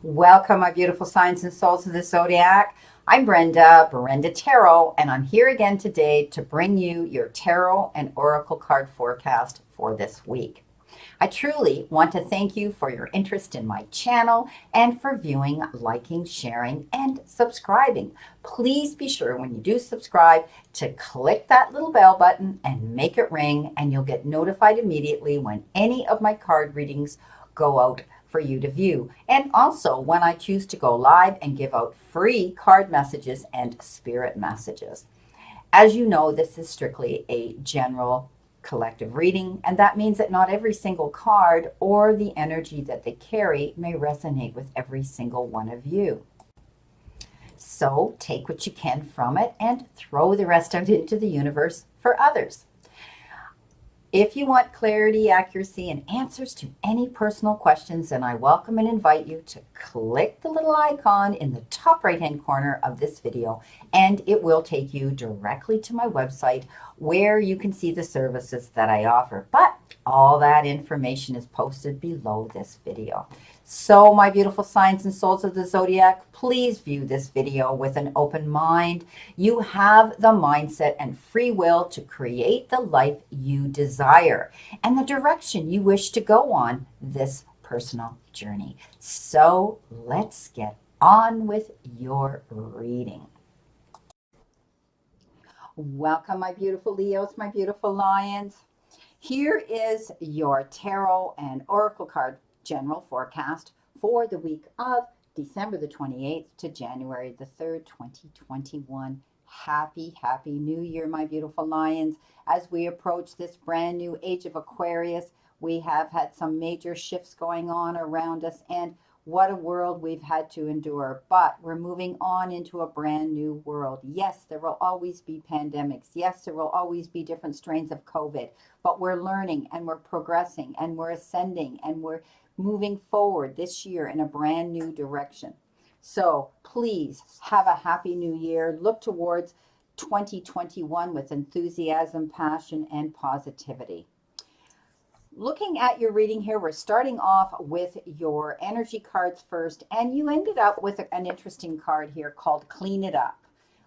Welcome, my beautiful signs and souls of the zodiac. I'm Brenda Tarot, and I'm here again today to bring you your tarot and oracle card forecast for this week. I truly want to thank you for your interest in my channel and for viewing, liking, sharing, and subscribing. Please be sure when you do subscribe to click that little bell button and make it ring, and you'll get notified immediately when any of my card readings go out for you to view. And also when I choose to go live and give out free card messages and spirit messages. As you know, this is strictly a general collective reading, and that means that not every single card or the energy that they carry may resonate with every single one of you. So take what you can from it and throw the rest out into the universe for others. If you want clarity, accuracy, and answers to any personal questions, then I welcome and invite you to click the little icon in the top right-hand corner of this video, and it will take you directly to my website where you can see the services that I offer. But all that information is posted below this video. So, my beautiful signs and souls of the zodiac, please view this video with an open mind. You have the mindset and free will to create the life you desire and the direction you wish to go on this personal journey. So, let's get on with your reading. Welcome, my beautiful Leos, my beautiful Lions. Here is your tarot and oracle card general forecast for the week of December the 28th to January the 3rd, 2021. Happy New Year, my beautiful Lions. As we approach this brand new age of Aquarius, we have had some major shifts going on around us, and what a world we've had to endure. But we're moving on into a brand new world. Yes, there will always be pandemics. Yes, there will always be different strains of COVID. But we're learning and we're progressing and we're ascending and we're moving forward this year in a brand new direction. So please have a happy new year. Look towards 2021 with enthusiasm, passion, and positivity. Looking at your reading here, we're starting off with your energy cards first, and you ended up with an interesting card here called Clean It Up.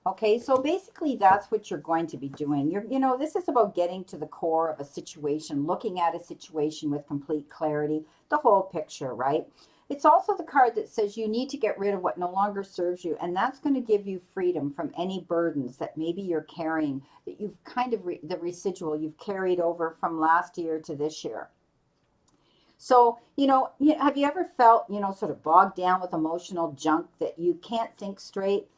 Okay, so basically that's what you're going to be doing. This is about getting to the core of a situation, looking at a situation with complete clarity, the whole picture, right? It's also the card that says you need to get rid of what no longer serves you, and that's going to give you freedom from any burdens that maybe you're carrying, that you've kind of, the residual you've carried over from last year to this year. So, have you ever felt, sort of bogged down with emotional junk that you can't think straight?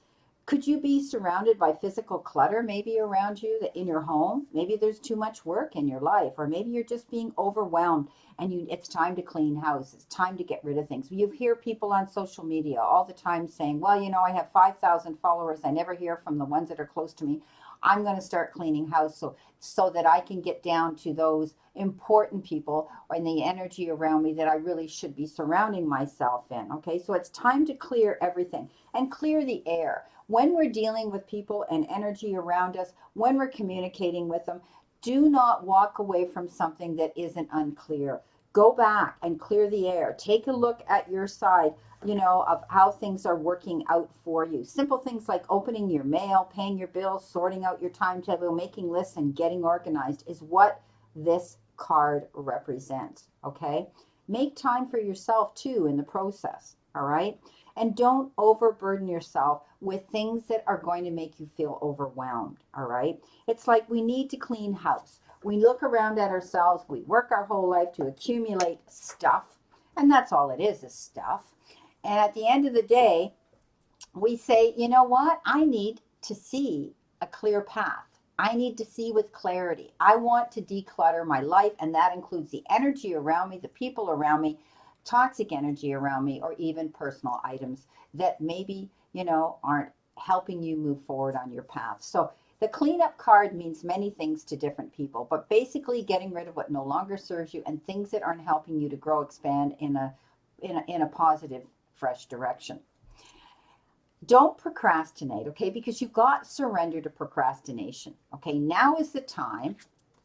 Could you be surrounded by physical clutter maybe around you, that in your home? Maybe there's too much work in your life, or maybe you're just being overwhelmed and it's time to clean house. It's time to get rid of things. You hear people on social media all the time saying, well, I have 5,000 followers. I never hear from the ones that are close to me. I'm going to start cleaning house so that I can get down to those important people and the energy around me that I really should be surrounding myself in. Okay, so it's time to clear everything and clear the air. When we're dealing with people and energy around us, when we're communicating with them, do not walk away from something that isn't unclear. Go back and clear the air. Take a look at your side, of how things are working out for you. Simple things like opening your mail, paying your bills, sorting out your timetable, making lists, and getting organized is what this card represents, okay? Make time for yourself too in the process, all right? And don't overburden yourself with things that are going to make you feel overwhelmed, all right? It's like we need to clean house. We look around at ourselves, we work our whole life to accumulate stuff, and that's all it is stuff. And at the end of the day, we say, you know what? I need to see a clear path. I need to see with clarity. I want to declutter my life, and that includes the energy around me, the people around me, toxic energy around me, or even personal items that maybe, aren't helping you move forward on your path. So the cleanup card means many things to different people, but basically getting rid of what no longer serves you and things that aren't helping you to grow, expand in a positive, fresh direction. Don't procrastinate, okay? Because you got surrender to procrastination, okay? Now is the time,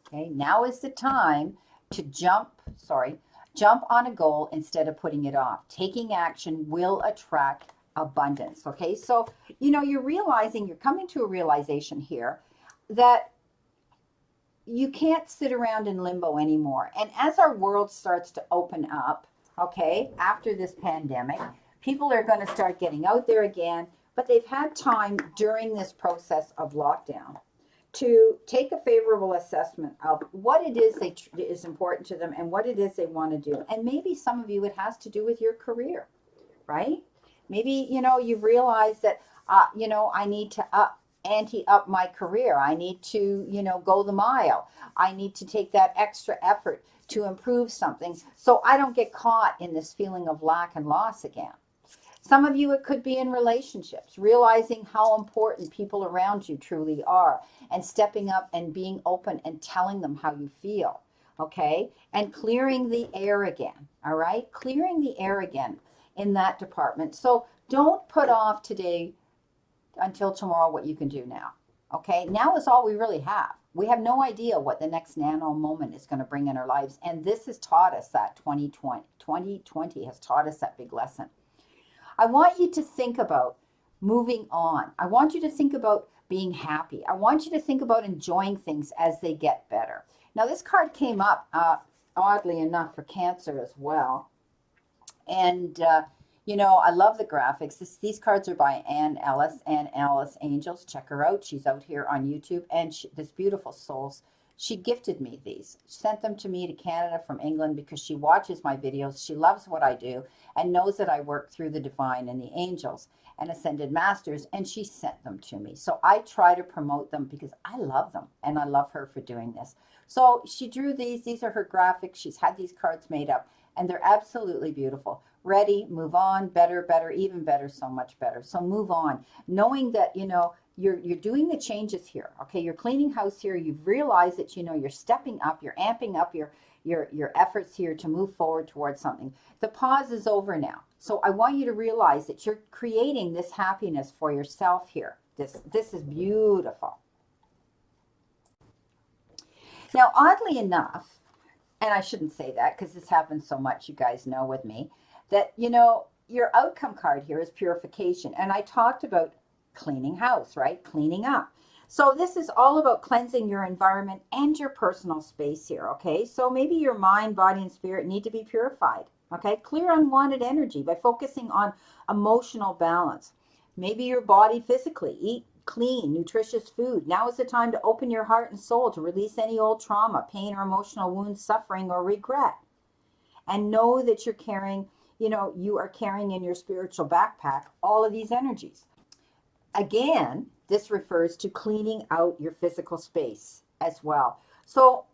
okay? Now is the time to Jump on a goal instead of putting it off. Taking action will attract abundance. Okay, so you're realizing, you're coming to a realization here that you can't sit around in limbo anymore. And as our world starts to open up, okay, after this pandemic, people are going to start getting out there again, but they've had time during this process of lockdown to take a favorable assessment of what it is is important to them and what it is they want to do. And maybe some of you, it has to do with your career, right? Maybe, you've realized that, I need to ante up my career. I need to, go the mile. I need to take that extra effort to improve something so I don't get caught in this feeling of lack and loss again. Some of you, it could be in relationships, realizing how important people around you truly are and stepping up and being open and telling them how you feel, okay? And clearing the air again, all right? Clearing the air again in that department. So don't put off today until tomorrow what you can do now, okay? Now is all we really have. We have no idea what the next nano moment is going to bring in our lives. And this has taught us that 2020 has taught us that big lesson. I want you to think about moving on. I want you to think about being happy. I want you to think about enjoying things as they get better. Now, this card came up, oddly enough, for Cancer as well. And, I love the graphics. These cards are by Ann Ellis Angels. Check her out. She's out here on YouTube. And this beautiful souls. She gifted me these, sent them to me to Canada from England because she watches my videos. She loves what I do and knows that I work through the divine and the angels and ascended masters, and she sent them to me. So I try to promote them because I love them and I love her for doing this. So she drew these. These are her graphics. She's had these cards made up and they're absolutely beautiful. Ready, move on, better, even better, so much better. So move on, knowing that, you're doing the changes here. Okay, you're cleaning house here. You've realized that you're stepping up, you're amping up your efforts here to move forward towards something. The pause is over now. So I want you to realize that you're creating this happiness for yourself here. This is beautiful. Now, oddly enough, and I shouldn't say that because this happens so much, you guys know with me, that your outcome card here is purification. And I talked about cleaning house, right? Cleaning up. So this is all about cleansing your environment and your personal space here, okay? So maybe your mind, body, and spirit need to be purified, okay? Clear unwanted energy by focusing on emotional balance. Maybe your body physically, eat clean, nutritious food. Now is the time to open your heart and soul to release any old trauma, pain, or emotional wounds, suffering, or regret. And know that you're carrying, you are carrying in your spiritual backpack all of these energies. Again, this refers to cleaning out your physical space as well. So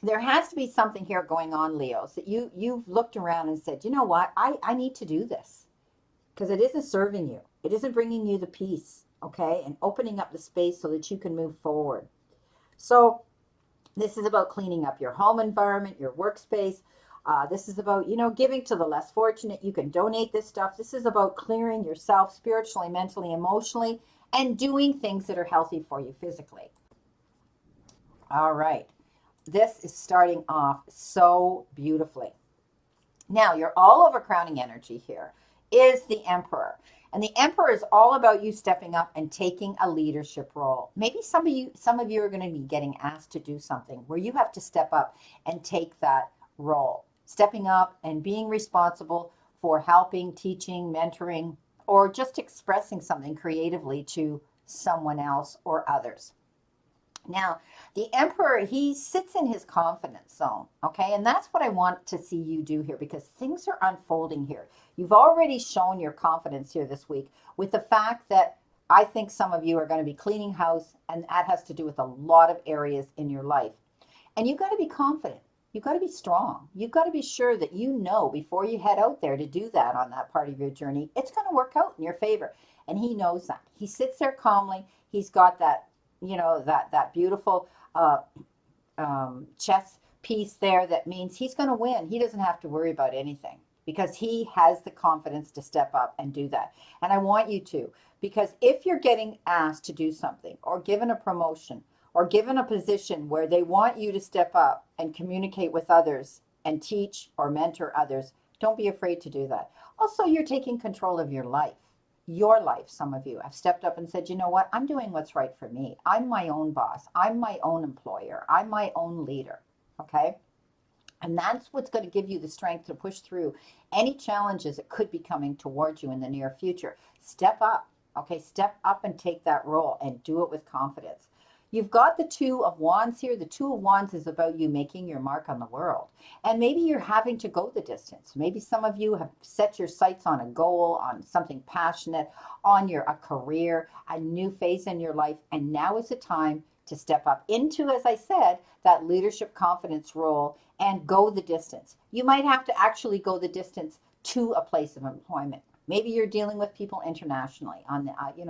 there has to be something here going on, Leos, that you've looked around and said, you know what, I need to do this because it isn't serving you. It isn't bringing you the peace, okay, and opening up the space so that you can move forward. So this is about cleaning up your home environment, your workspace. This is about, giving to the less fortunate. You can donate this stuff. This is about clearing yourself spiritually, mentally, emotionally, and doing things that are healthy for you physically. All right. This is starting off so beautifully. Now, your all over crowning energy here is the Emperor. And the Emperor is all about you stepping up and taking a leadership role. Maybe some of you are going to be getting asked to do something where you have to step up and take that role. Stepping up and being responsible for helping, teaching, mentoring, or just expressing something creatively to someone else or others. Now, the Emperor, he sits in his confidence zone, okay? And that's what I want to see you do here because things are unfolding here. You've already shown your confidence here this week with the fact that I think some of you are going to be cleaning house, and that has to do with a lot of areas in your life. And you've got to be confident. You've got to be strong. You've got to be sure that before you head out there to do that on that part of your journey, it's going to work out in your favor. And he knows that. He sits there calmly. He's got that, that beautiful chess piece there that means he's going to win. He doesn't have to worry about anything because he has the confidence to step up and do that. And I want you to, because if you're getting asked to do something or given a promotion or given a position where they want you to step up and communicate with others and teach or mentor others, don't be afraid to do that. Also, you're taking control of your life. Your life, some of you have stepped up and said, you know what, I'm doing what's right for me. I'm my own boss. I'm my own employer. I'm my own leader. Okay. And that's what's going to give you the strength to push through any challenges that could be coming towards you in the near future. Step up, okay? Step up and take that role and do it with confidence. You've got the Two of Wands here. The Two of Wands is about you making your mark on the world. And maybe you're having to go the distance. Maybe some of you have set your sights on a goal, on something passionate, on a career, a new phase in your life. And now is the time to step up into, as I said, that leadership confidence role and go the distance. You might have to actually go the distance to a place of employment. Maybe you're dealing with people internationally on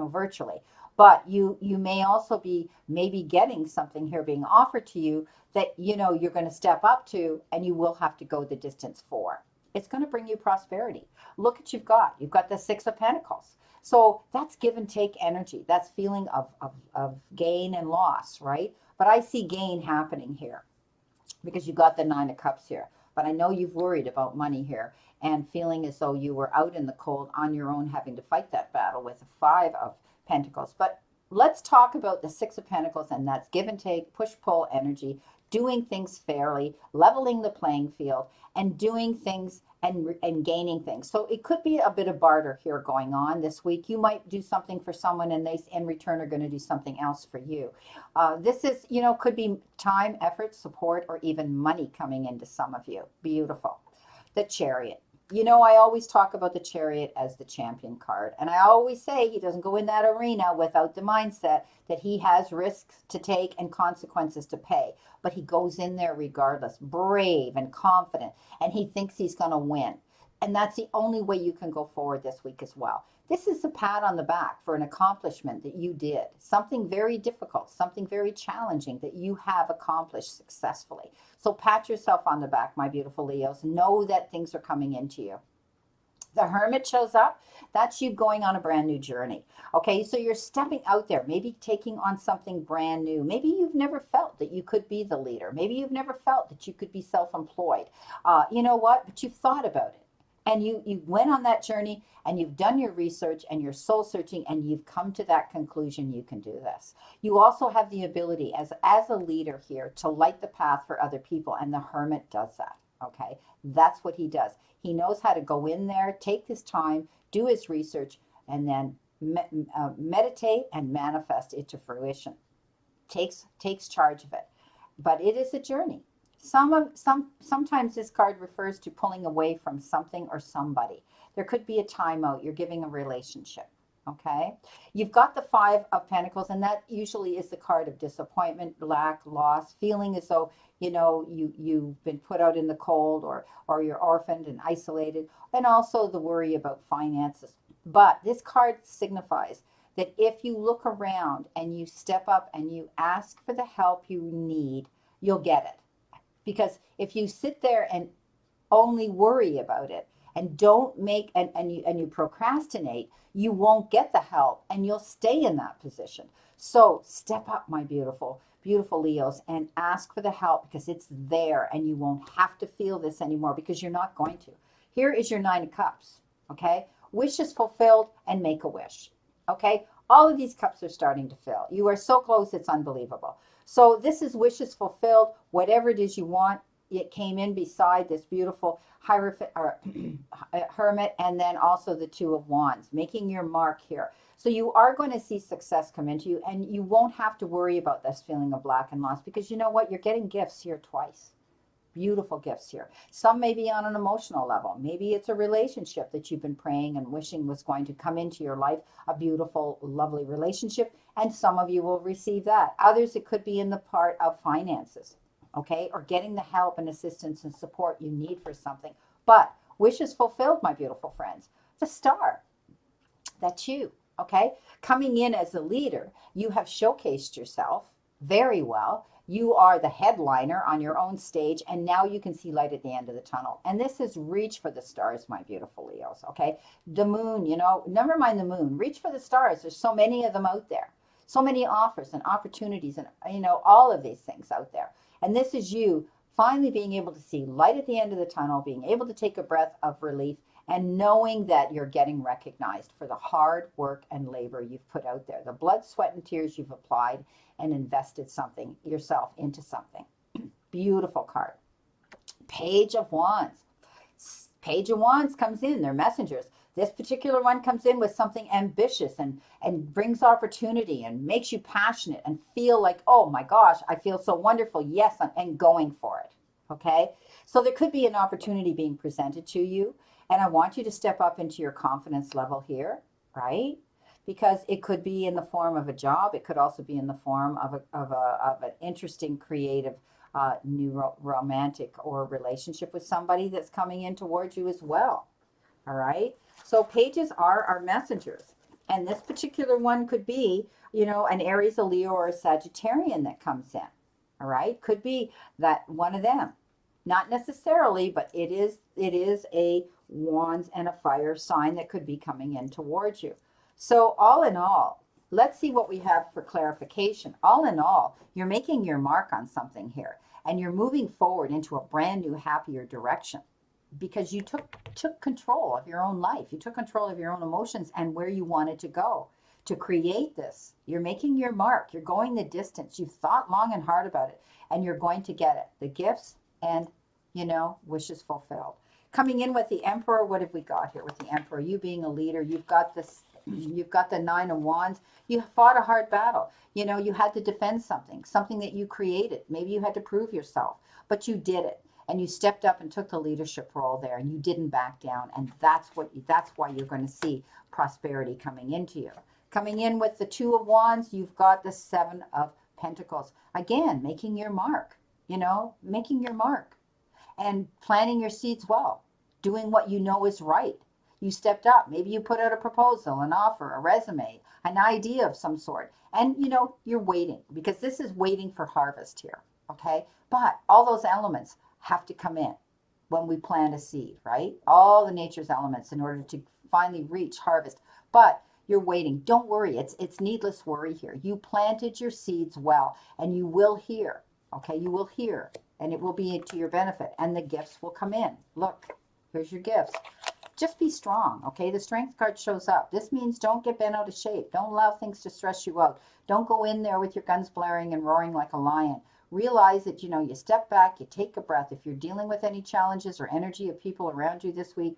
virtually, but you may also be maybe getting something here being offered to you that you're going to step up to, and you will have to go the distance for. It's going to bring you prosperity. Look what you've got the Six of Pentacles. So that's give and take energy. That's feeling of gain and loss, right? But I see gain happening here because you got the Nine of Cups here. But I know you've worried about money here and feeling as though you were out in the cold on your own, having to fight that battle with the Five of Pentacles. But let's talk about the Six of Pentacles, and that's give and take, push-pull energy, doing things fairly, leveling the playing field, and doing things and gaining things. So it could be a bit of barter here going on this week. You might do something for someone, and they in return are going to do something else for you. This is, could be time, effort, support, or even money coming into some of you. Beautiful. The Chariot. I always talk about the Chariot as the champion card. And I always say he doesn't go in that arena without the mindset that he has risks to take and consequences to pay. But he goes in there regardless, brave and confident, and he thinks he's going to win. And that's the only way you can go forward this week as well. This is a pat on the back for an accomplishment that you did. Something very difficult, something very challenging that you have accomplished successfully. So pat yourself on the back, my beautiful Leos. Know that things are coming into you. The Hermit shows up. That's you going on a brand new journey. Okay, so you're stepping out there, maybe taking on something brand new. Maybe you've never felt that you could be the leader. Maybe you've never felt that you could be self-employed. You know what? But you've thought about it. And you went on that journey, and you've done your research and your soul searching, and you've come to that conclusion you can do this. You also have the ability as a leader here to light the path for other people, and the Hermit does that. Okay, that's what he does. He knows how to go in there, take his time, do his research, and then meditate and manifest it to fruition. Takes charge of it. But it is a journey. Sometimes this card refers to pulling away from something or somebody. There could be a timeout. You're giving a relationship. Okay. You've got the Five of Pentacles, and that usually is the card of disappointment, lack, loss, feeling as though, you've been put out in the cold, or you're orphaned and isolated, and also the worry about finances. But this card signifies that if you look around and you step up and you ask for the help you need, you'll get it. Because if you sit there and only worry about it and don't make and you procrastinate, you won't get the help, and you'll stay in that position. So step up, my beautiful Leos, and ask for the help, because it's there, and you won't have to feel this anymore, because you're not going to. Here is your Nine of Cups. Okay, wishes fulfilled, and make a wish. Okay, all of these cups are starting to fill. You are so close, it's unbelievable. So this is wishes fulfilled. Whatever it is you want, it came in beside this beautiful Hermit, and then also the Two of Wands, making your mark here. So you are going to see success come into you, and you won't have to worry about this feeling of lack and loss, because you know what? You're getting gifts here twice. Beautiful gifts here. Some may be on an emotional level. Maybe it's a relationship that you've been praying and wishing was going to come into your life, a beautiful, lovely relationship, and some of you will receive that. Others, it could be in the part of finances, okay, or getting the help and assistance and support you need for something. But wishes fulfilled, my beautiful friends. The Star, that's you, okay? Coming in as a leader, you have showcased yourself very well. You are the headliner on your own stage, and now you can see light at the end of the tunnel. And this is reach for the stars, my beautiful Leos, okay? The moon, never mind the moon. Reach for the stars. There's so many of them out there. So many offers and opportunities and, all of these things out there. And this is you finally being able to see light at the end of the tunnel, being able to take a breath of relief, and knowing that you're getting recognized for the hard work and labor you've put out there, the blood, sweat, and tears you've applied and invested something yourself into something. Beautiful card. Page of Wands. Page of Wands comes in, they're messengers. This particular one comes in with something ambitious and brings opportunity and makes you passionate and feel like, oh my gosh, I feel so wonderful. Yes, and going for it. Okay. So there could be an opportunity being presented to you. And I want you to step up into your confidence level here, right? Because it could be in the form of a job. It could also be in the form of an interesting, creative, new romantic or relationship with somebody that's coming in towards you as well. All right. So pages are our messengers. And this particular one could be, an Aries, a Leo, or a Sagittarian that comes in. All right. Could be that one of them. Not necessarily, but it is a Wands and a fire sign that could be coming in towards you. So all in all, let's see what we have for clarification. All in all, you're making your mark on something here, and you're moving forward into a brand new, happier direction because you took control of your own life. You took control of your own emotions and where you wanted to go to create this. You're making your mark. You're going the distance. You've thought long and hard about it, and you're going to get it. The gifts and, wishes fulfilled. Coming in with the Emperor, what have we got here with the Emperor? You being a leader, you've got the Nine of Wands. You fought a hard battle. You had to defend something that you created. Maybe you had to prove yourself, but you did it. And you stepped up and took the leadership role there, and you didn't back down. And that's why you're going to see prosperity coming into you. Coming in with the Two of Wands, you've got the Seven of Pentacles. Again, making your mark, making your mark and planting your seeds well, doing what you know is right. You stepped up. Maybe you put out a proposal, an offer, a resume, an idea of some sort. And, you're waiting because this is waiting for harvest here. Okay. But all those elements have to come in when we plant a seed, right? All the nature's elements in order to finally reach harvest. But you're waiting. Don't worry. It's needless worry here. You planted your seeds well, and you will hear. Okay, you will hear, and it will be to your benefit, and the gifts will come in. Look, here's your gifts. Just be strong, okay? The Strength card shows up. This means don't get bent out of shape. Don't allow things to stress you out. Don't go in there with your guns blaring and roaring like a lion. Realize that, you step back, you take a breath. If you're dealing with any challenges or energy of people around you this week,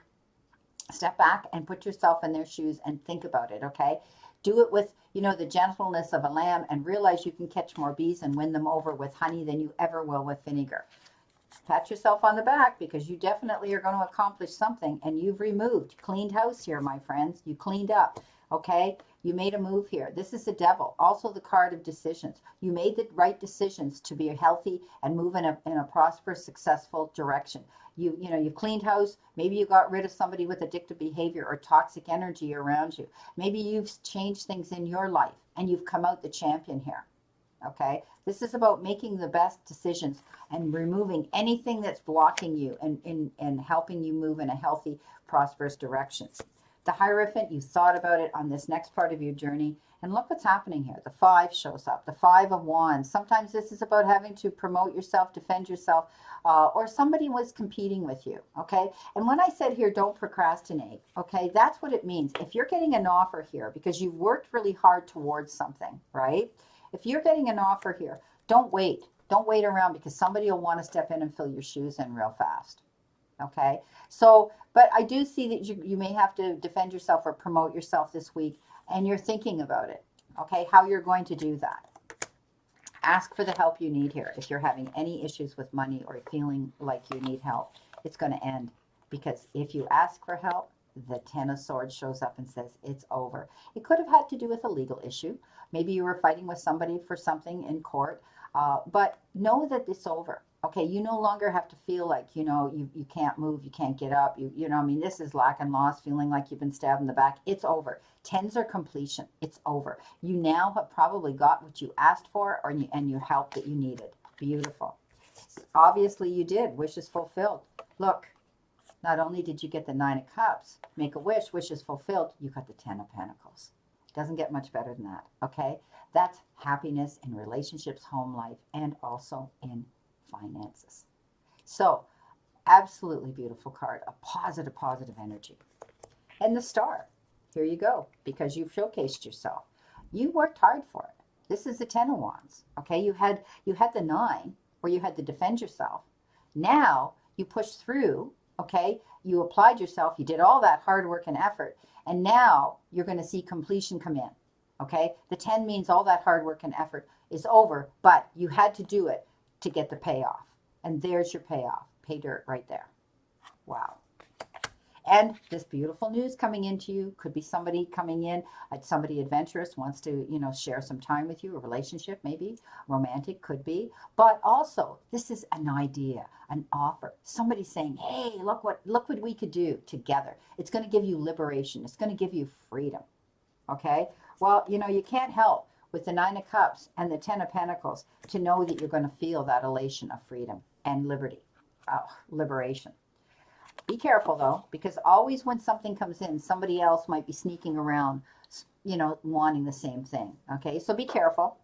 step back and put yourself in their shoes and think about it, okay? Do it with, the gentleness of a lamb, and realize you can catch more bees and win them over with honey than you ever will with vinegar. Pat yourself on the back because you definitely are going to accomplish something, and you've cleaned house here, my friends. You cleaned up, okay? You made a move here. This is the Devil, also the card of decisions. You made the right decisions to be healthy and move in a prosperous, successful direction. You cleaned house. Maybe you got rid of somebody with addictive behavior or toxic energy around you. Maybe you've changed things in your life and you've come out the champion here. Okay, this is about making the best decisions and removing anything that's blocking you and helping you move in a healthy, prosperous direction. The Hierophant, you thought about it on this next part of your journey, and look what's happening here. The Five shows up, the Five of Wands. Sometimes this is about having to promote yourself, defend yourself, or somebody was competing with you, okay? And when I said here, don't procrastinate, okay, that's what it means. If you're getting an offer here because you've worked really hard towards something, right? If you're getting an offer here, don't wait. Don't wait around because somebody will want to step in and fill your shoes in real fast. Okay. So, but I do see that you may have to defend yourself or promote yourself this week, and you're thinking about it. Okay. How you're going to do that. Ask for the help you need here. If you're having any issues with money or feeling like you need help, it's going to end, because if you ask for help, the Ten of Swords shows up and says it's over. It could have had to do with a legal issue. Maybe you were fighting with somebody for something in court, but know that it's over. Okay, you no longer have to feel like, you can't move, you can't get up. This is lack and loss, feeling like you've been stabbed in the back. It's over. Tens are completion. It's over. You now have probably got what you asked for and your help that you needed. Beautiful. Obviously you did. Wishes fulfilled. Look. Not only did you get the Nine of Cups, make a wish, wishes fulfilled, you got the Ten of Pentacles. Doesn't get much better than that, okay? That's happiness in relationships, home life, and also in finances. So, absolutely beautiful card, a positive, positive energy. And the star, here you go, because you've showcased yourself. You worked hard for it. This is the Ten of Wands. Okay, you had the nine where you had to defend yourself. Now you pushed through. Okay, you applied yourself. You did all that hard work and effort, and now you're going to see completion come in. Okay, the 10 means all that hard work and effort is over, but you had to do it to get the payoff. And there's your payoff. Pay dirt right there. Wow. And this beautiful news coming into you could be somebody coming in, somebody adventurous wants to, share some time with you, a relationship maybe, romantic could be. But also, this is an idea, an offer. Somebody saying, hey, look what we could do together. It's going to give you liberation. It's going to give you freedom. Okay? Well, you can't help with the Nine of Cups and the Ten of Pentacles to know that you're going to feel that elation of freedom and liberty, liberation. Be careful though, because always when something comes in, somebody else might be sneaking around, wanting the same thing. Okay, so be careful.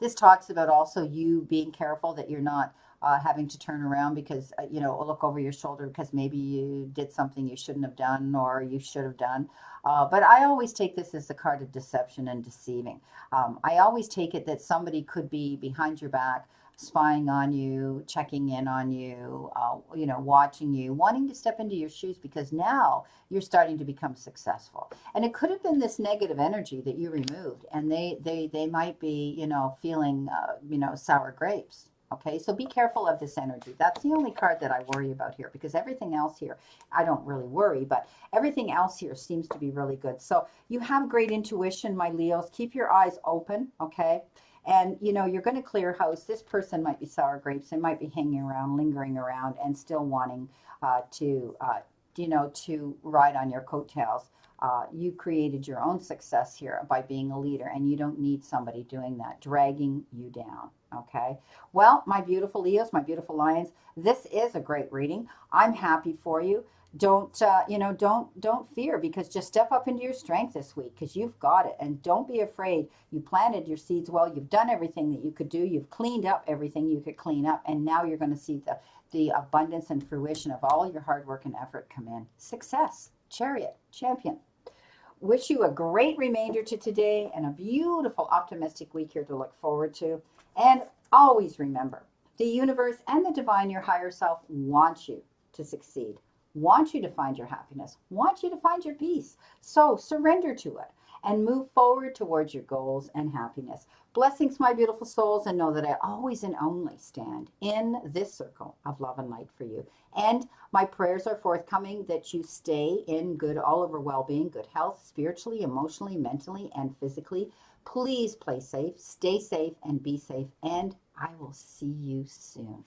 This talks about also you being careful that you're not having to turn around because, look over your shoulder because maybe you did something you shouldn't have done or you should have done. But I always take this as a card of deception and deceiving. I always take it that somebody could be behind your back, spying on you, checking in on you, watching you, wanting to step into your shoes because now you're starting to become successful. And it could have been this negative energy that you removed, and they might be, feeling, sour grapes. Okay, so be careful of this energy. That's the only card that I worry about here because everything else here, I don't really worry, but everything else here seems to be really good. So you have great intuition, my Leos. Keep your eyes open, okay? And, you're going to clear house. This person might be sour grapes. They might be hanging around, lingering around, and still wanting to ride on your coattails. You created your own success here by being a leader, and you don't need somebody doing that, dragging you down. Okay. Well, my beautiful Leos, my beautiful Lions, this is a great reading. I'm happy for you. Don't fear, because just step up into your strength this week because you've got it, and don't be afraid. You planted your seeds well. You've done everything that you could do. You've cleaned up everything you could clean up, and now you're going to see the abundance and fruition of all your hard work and effort come in. Success, Chariot, champion. Wish you a great remainder to today and a beautiful, optimistic week here to look forward to. And always remember, the universe and the divine, your higher self, want you to succeed, want you to find your happiness, want you to find your peace. So surrender to it and move forward towards your goals and happiness. Blessings, my beautiful souls, and know that I always and only stand in this circle of love and light for you. And my prayers are forthcoming that you stay in good all over well-being, good health, spiritually, emotionally, mentally, and physically. Please play safe, stay safe, and be safe. And I will see you soon.